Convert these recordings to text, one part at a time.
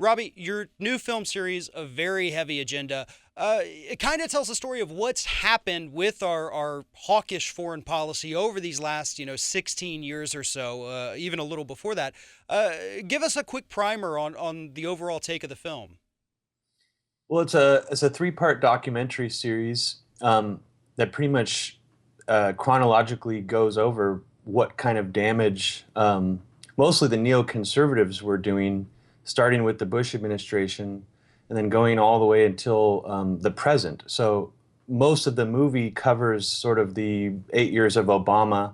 Robbie, your new film series, a very heavy agenda. It kind of tells the story of what's happened with our hawkish foreign policy over these last, 16 years or so, even a little before that. Give us a quick primer on the overall take of the film. Well, it's a three-part documentary series that pretty much chronologically goes over what kind of damage mostly the neoconservatives were doing, starting with the Bush administration and then going all the way until the present. So most of the movie covers sort of the 8 years of Obama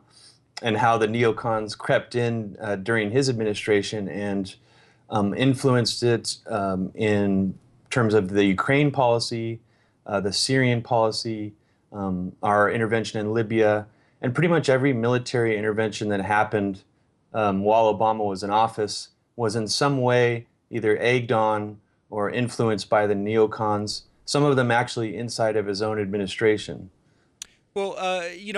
and how the neocons crept in during his administration and influenced it in terms of the Ukraine policy, the Syrian policy, our intervention in Libya, and pretty much every military intervention that happened while Obama was in office was in some way either egged on or influenced by the neocons, some of them actually inside of his own administration. Well,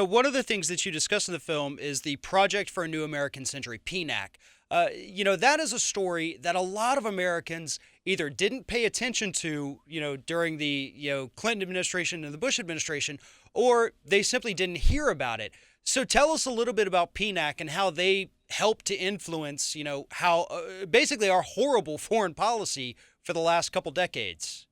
one of the things that you discuss in the film is the Project for a New American Century, PNAC. That is a story that a lot of Americans either didn't pay attention to, during the, Clinton administration and the Bush administration, or they simply didn't hear about it. So tell us a little bit about PNAC and how they helped to influence, how basically our horrible foreign policy for the last couple decades.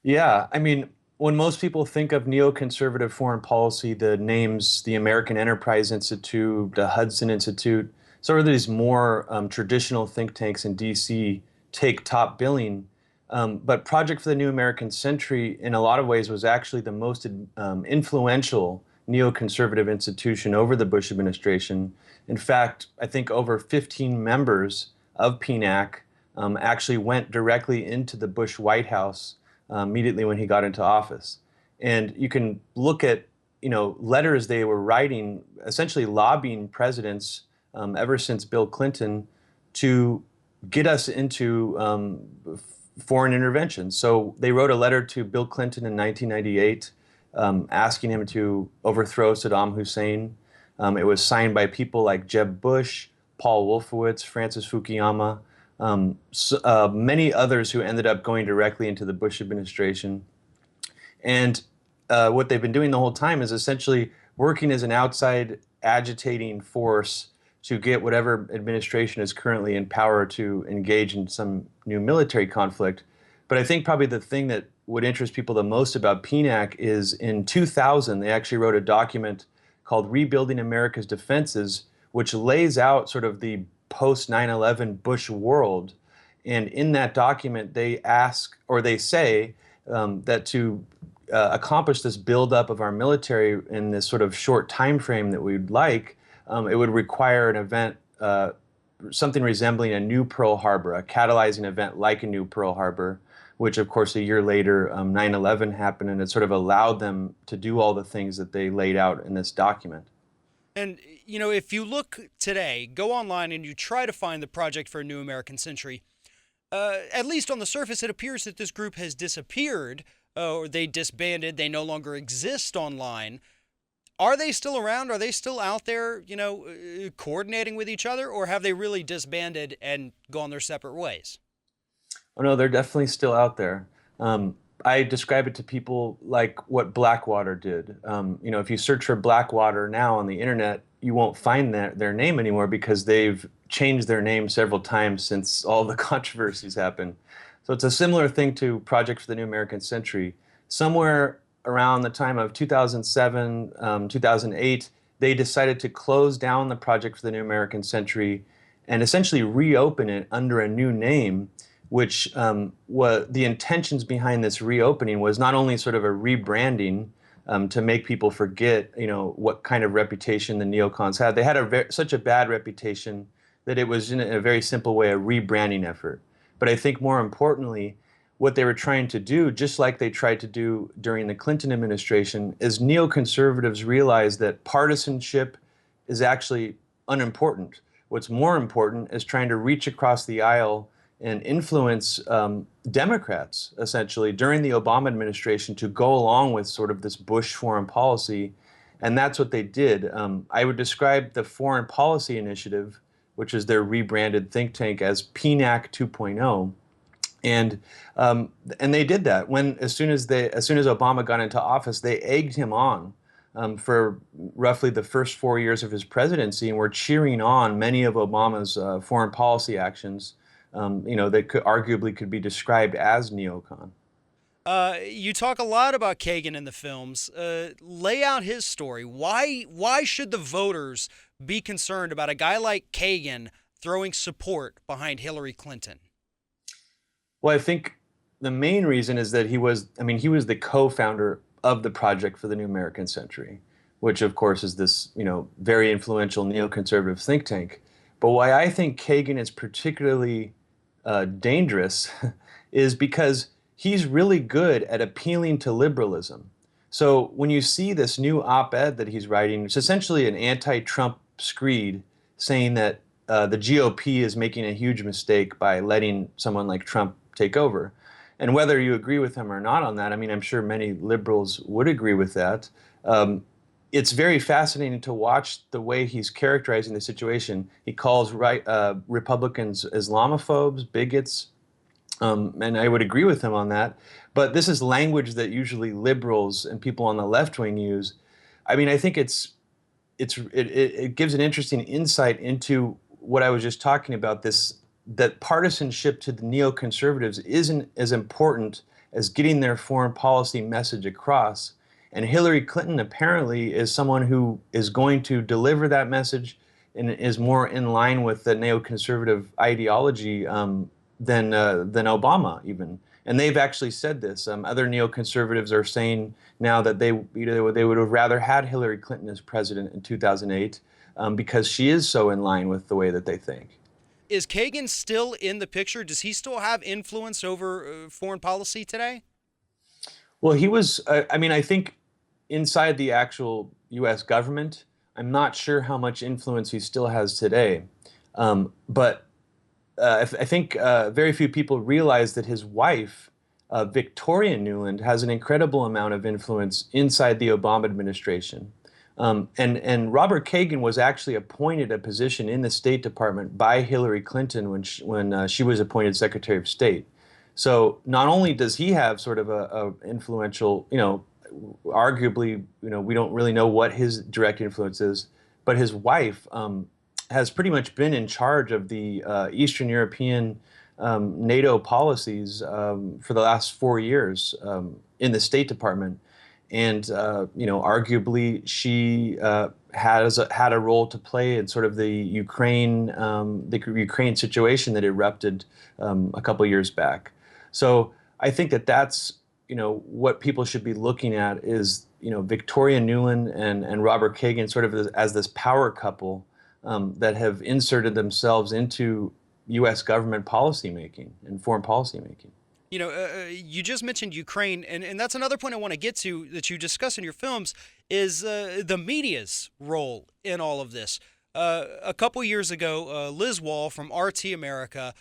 Yeah, I mean, when most people think of neoconservative foreign policy, the names the American Enterprise Institute, the Hudson Institute, sort of these more traditional think tanks in DC take top billing. But Project for the New American Century, in a lot of ways, was actually the most influential neoconservative institution over the Bush administration. In fact, I think over 15 members of PNAC actually went directly into the Bush White House immediately when he got into office. And you can look at, letters they were writing, essentially lobbying presidents ever since Bill Clinton to get us into foreign intervention. So they wrote a letter to Bill Clinton in 1998 asking him to overthrow Saddam Hussein. It was signed by people like Jeb Bush, Paul Wolfowitz, Francis Fukuyama, many others who ended up going directly into the Bush administration. And what they've been doing the whole time is essentially working as an outside agitating force to get whatever administration is currently in power to engage in some new military conflict. But I think probably the thing that would interest people the most about PNAC is in 2000, they actually wrote a document called Rebuilding America's Defenses, which lays out sort of the post 9/11 Bush world. And in that document, they ask, or they say, that to accomplish this buildup of our military in this sort of short time frame that we'd like, it would require an event, something resembling a new Pearl Harbor, a catalyzing event like a new Pearl Harbor, which of course a year later 9/11 happened, and it sort of allowed them to do all the things that they laid out in this document. And, if you look today, go online and you try to find the Project for a New American Century, at least on the surface, it appears that this group has disappeared, or they disbanded, they no longer exist online. Are they still around? Are they still out there, coordinating with each other, or have they really disbanded and gone their separate ways? Oh no, they're definitely still out there. I describe it to people like what Blackwater did. If you search for Blackwater now on the internet, you won't find their name anymore because they've changed their name several times since all the controversies happened. So it's a similar thing to Project for the New American Century. Somewhere around the time of 2007, 2008, they decided to close down the Project for the New American Century and essentially reopen it under a new name, which the intentions behind this reopening was not only sort of a rebranding to make people forget, what kind of reputation the neocons had. They had such a bad reputation that it was in a very simple way a rebranding effort. But I think more importantly, what they were trying to do, just like they tried to do during the Clinton administration, is neoconservatives realized that partisanship is actually unimportant. What's more important is trying to reach across the aisle and influence Democrats, essentially, during the Obama administration to go along with sort of this Bush foreign policy. And that's what they did. I would describe the Foreign Policy Initiative, which is their rebranded think tank, as PNAC 2.0. And and they did that when as soon as Obama got into office, they egged him on for roughly the first 4 years of his presidency, and were cheering on many of Obama's foreign policy actions, that arguably could be described as neocon. You talk a lot about Kagan in the films. Lay out his story. Why should the voters be concerned about a guy like Kagan throwing support behind Hillary Clinton? Well, I think the main reason is that he was the co-founder of the Project for the New American Century, which of course is this, very influential neoconservative think tank. But why I think Kagan is particularly dangerous is because he's really good at appealing to liberalism. So when you see this new op-ed that he's writing, it's essentially an anti-Trump screed saying that the GOP is making a huge mistake by letting someone like Trump take over. And whether you agree with him or not on that, I mean, I'm sure many liberals would agree with that. It's very fascinating to watch the way he's characterizing the situation. He calls Republicans Islamophobes, bigots, and I would agree with him on that. But this is language that usually liberals and people on the left wing use. I mean, I think it gives an interesting insight into what I was just talking about, this that partisanship to the neoconservatives isn't as important as getting their foreign policy message across. And Hillary Clinton apparently is someone who is going to deliver that message and is more in line with the neoconservative ideology than Obama even. And they've actually said this. Other neoconservatives are saying now that they would have rather had Hillary Clinton as president in 2008 because she is so in line with the way that they think. Is Kagan still in the picture? Does he still have influence over foreign policy today? Well, he was, I mean, I think inside the actual US government, I'm not sure how much influence he still has today. But I think very few people realize that his wife, Victoria Nuland, has an incredible amount of influence inside the Obama administration. And Robert Kagan was actually appointed a position in the State Department by Hillary Clinton when she was appointed Secretary of State. So not only does he have sort of a influential, arguably, we don't really know what his direct influence is, but his wife has pretty much been in charge of the Eastern European NATO policies for the last 4 years in the State Department. And arguably, she had a role to play in sort of the Ukraine situation that erupted a couple years back. So I think that that's what people should be looking at is Victoria Nuland and Robert Kagan sort of as this power couple that have inserted themselves into U.S. government policymaking and foreign policymaking. You just mentioned Ukraine, and that's another point I want to get to that you discuss in your films is the media's role in all of this. A couple years ago, Liz Wall from RT America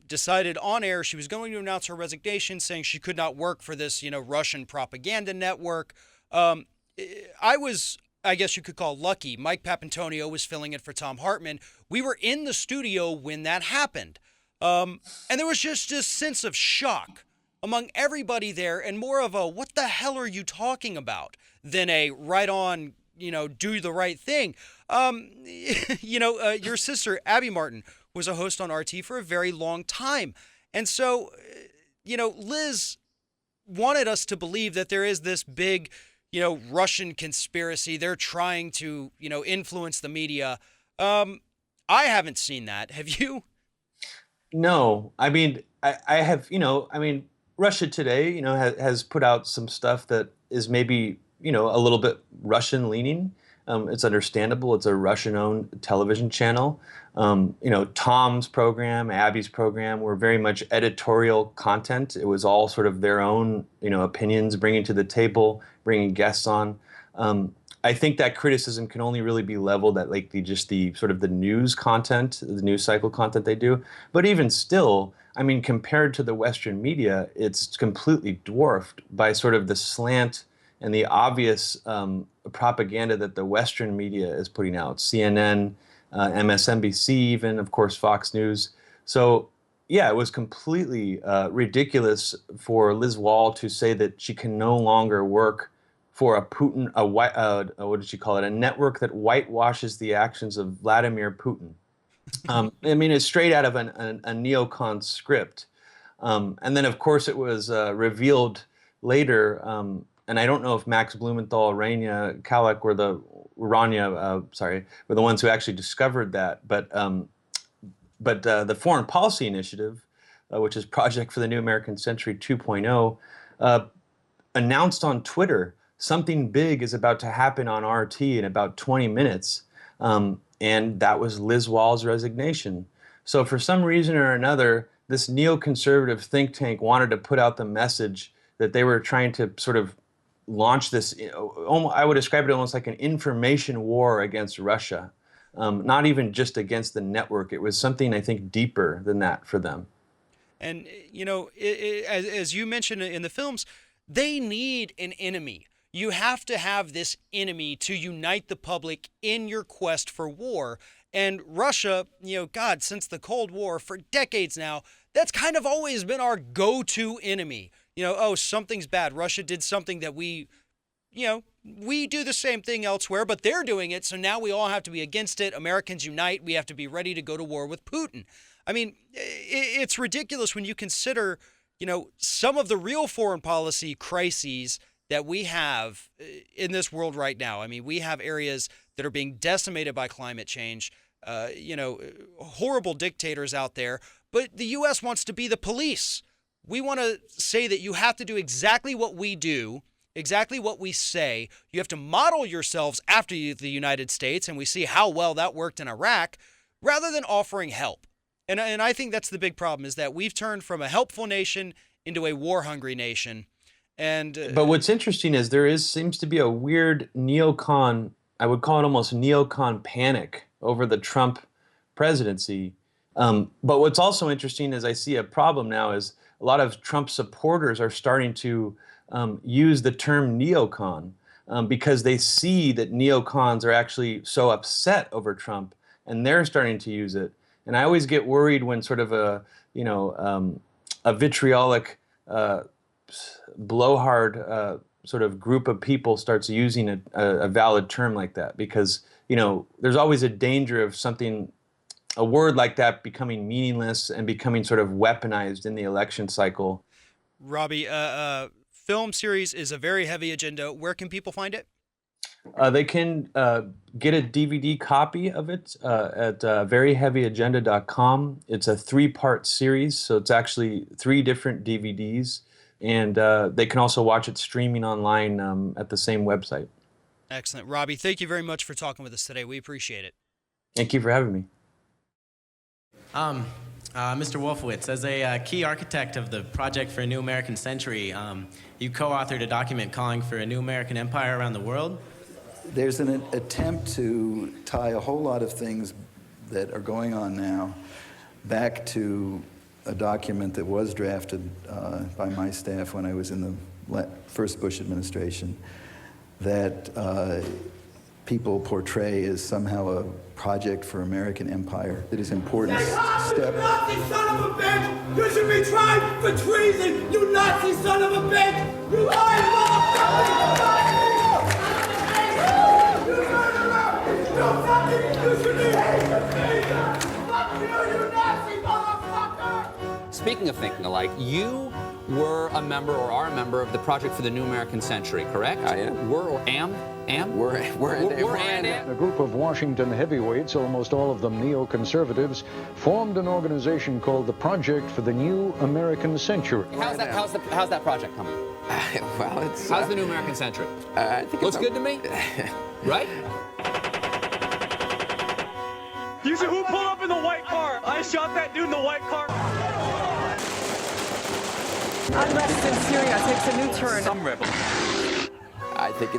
decided on air she was going to announce her resignation, saying she could not work for this, Russian propaganda network. I was, I guess you could call lucky. Mike Papantonio was filling in for Tom Hartman. We were in the studio when that happened. And there was just this sense of shock among everybody there and more of a, what the hell are you talking about? Than a right on, do the right thing. Your sister, Abby Martin, was a host on RT for a very long time. And so, Liz wanted us to believe that there is this big, Russian conspiracy. They're trying to, influence the media. I haven't seen that. Have you? No, I mean, I have, I mean, Russia Today, has put out some stuff that is maybe, a little bit Russian leaning. It's understandable. It's a Russian-owned television channel. Tom's program, Abby's program were very much editorial content. It was all sort of their own, opinions, bringing to the table, bringing guests on. I think that criticism can only really be leveled at like the sort of the news content, the news cycle content they do. But even still, I mean, compared to the Western media, it's completely dwarfed by sort of the slant and the obvious propaganda that the Western media is putting out. CNN, MSNBC, even of course Fox News. So yeah, it was completely ridiculous for Liz Wall to say that she can no longer work for what did she call it? A network that whitewashes the actions of Vladimir Putin. I mean, it's straight out of a neocon script. And then, of course, it was revealed later, and I don't know if Max Blumenthal, Rania Kalak were were the ones who actually discovered that. But the Foreign Policy Initiative, which is Project for the New American Century 2.0, announced on Twitter something big is about to happen on RT in about 20 minutes. And that was Liz Wall's resignation. So for some reason or another, this neoconservative think tank wanted to put out the message that they were trying to sort of launch this, I would describe it almost like an information war against Russia. Not even just against the network. It was something, I think, deeper than that for them. And, as you mentioned in the films, they need an enemy. You have to have this enemy to unite the public in your quest for war. And Russia, God, since the Cold War, for decades now, that's kind of always been our go-to enemy. Something's bad. Russia did something that we do the same thing elsewhere, but they're doing it, so now we all have to be against it. Americans unite. We have to be ready to go to war with Putin. I mean, it's ridiculous when you consider, some of the real foreign policy crises that we have in this world right now. I mean, we have areas that are being decimated by climate change, horrible dictators out there, but the U.S. wants to be the police. We want to say that you have to do exactly what we do, exactly what we say. You have to model yourselves after the United States, and we see how well that worked in Iraq, rather than offering help. And I think that's the big problem, is that we've turned from a helpful nation into a war-hungry nation. But what's interesting is seems to be a weird neocon, I would call it almost neocon panic over the Trump presidency. But what's also interesting is I see a problem now is a lot of Trump supporters are starting to use the term neocon because they see that neocons are actually so upset over Trump, and they're starting to use it. And I always get worried when sort of a vitriolic, blowhard sort of group of people starts using a valid term like that, because there's always a danger of a word like that becoming meaningless and becoming sort of weaponized in the election cycle. Robbie, film series is a very heavy agenda. Where can people find it? They can get a DVD copy of it at veryheavyagenda.com. It's a 3-part series, so it's actually 3 different DVDs. And they can also watch it streaming online at the same website. Excellent. Robbie, thank you very much for talking with us today. We appreciate it. Thank you for having me. Mr. Wolfowitz, as a key architect of the Project for a New American Century, you co-authored a document calling for a new American empire around the world. There's an attempt to tie a whole lot of things that are going on now back to a document that was drafted by my staff when I was in the first Bush administration that people portray as somehow a project for American empire. It is an important step. You Nazi son of a bitch! You should be tried for treason! You Nazi son of a bitch! You lying motherfucker! You murderer! You fucking you should be hated! Fuck you, you Nazi motherfucker! Speaking of thinking alike, you were a member or are a member of the Project for the New American Century, correct? I am. Were or am? We're A group of Washington heavyweights, almost all of them neoconservatives, formed an organization called the Project for the New American Century. How's that project coming? Well, it's... How's the New American Century? I think Looks good to me, right? You see who pulled up in the white car? I shot that dude in the white car. Unrest in Syria takes a new turn. Some rebel. I think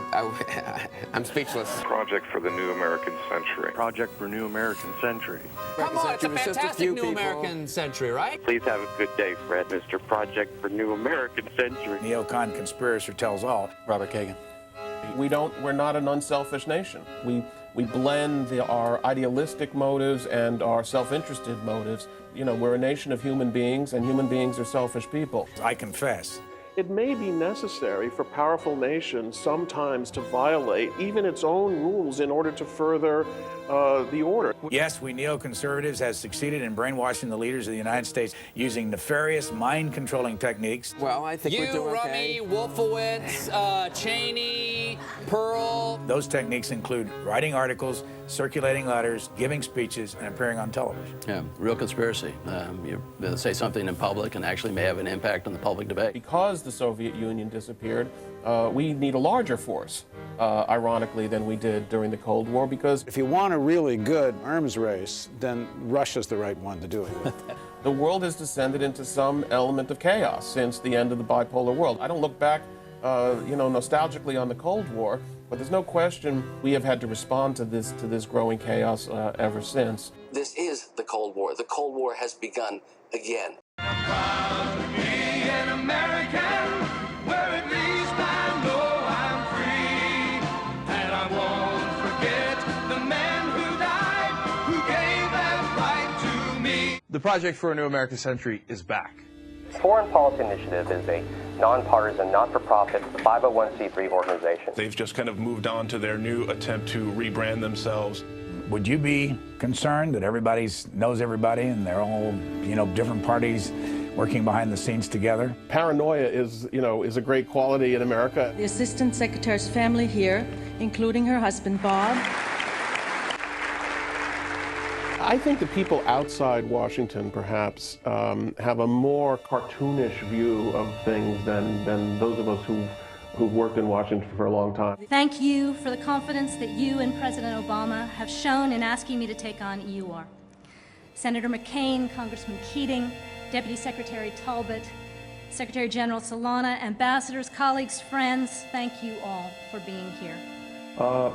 I'm speechless. Project for the New American Century. Project for New American Century. Come on, it's a fantastic New American Century, right? Please have a good day, Fred. Mr. Project for New American Century. Neocon conspirator tells all. Robert Kagan. We're not an unselfish nation. We We blend our idealistic motives and our self-interested motives. You know, we're a nation of human beings, and human beings are selfish people. I confess. It may be necessary for powerful nations sometimes to violate even its own rules in order to further the order. Yes, we neoconservatives have succeeded in brainwashing the leaders of the United States using nefarious mind-controlling techniques. Well, I think we're doing okay. Rummy, Wolfowitz, Cheney, Pearl. Those techniques include writing articles, circulating letters, giving speeches, and appearing on television. Yeah, real conspiracy. You say something in public and actually may have an impact on the public debate. Because the Soviet Union disappeared, we need a larger force, ironically, than we did during the Cold War, because if you want a really good arms race, then Russia's the right one to do it with. The world has descended into some element of chaos since the end of the bipolar world. I don't look back, nostalgically on the Cold War, but there's no question we have had to respond to this growing chaos ever since. This is the Cold War. The Cold War has begun again. The Project for a New American Century is back. Foreign Policy Initiative is a nonpartisan, not-for-profit 501c3 organization. They've just kind of moved on to their new attempt to rebrand themselves. Would you be concerned that everybody knows everybody and they're all, different parties working behind the scenes together? Paranoia is a great quality in America. The Assistant Secretary's family here, including her husband, Bob. I think the people outside Washington perhaps have a more cartoonish view of things than those of us who've worked in Washington for a long time. Thank you for the confidence that you and President Obama have shown in asking me to take on EUR. Senator McCain, Congressman Keating, Deputy Secretary Talbot, Secretary General Solana, ambassadors, colleagues, friends, thank you all for being here.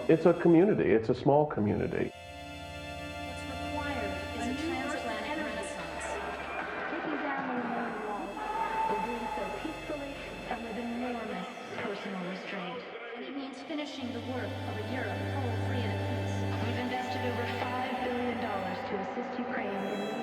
It's a community. It's a small community. Finishing the work of a Europe whole, free, and at peace. We've invested over $5 billion to assist Ukraine in the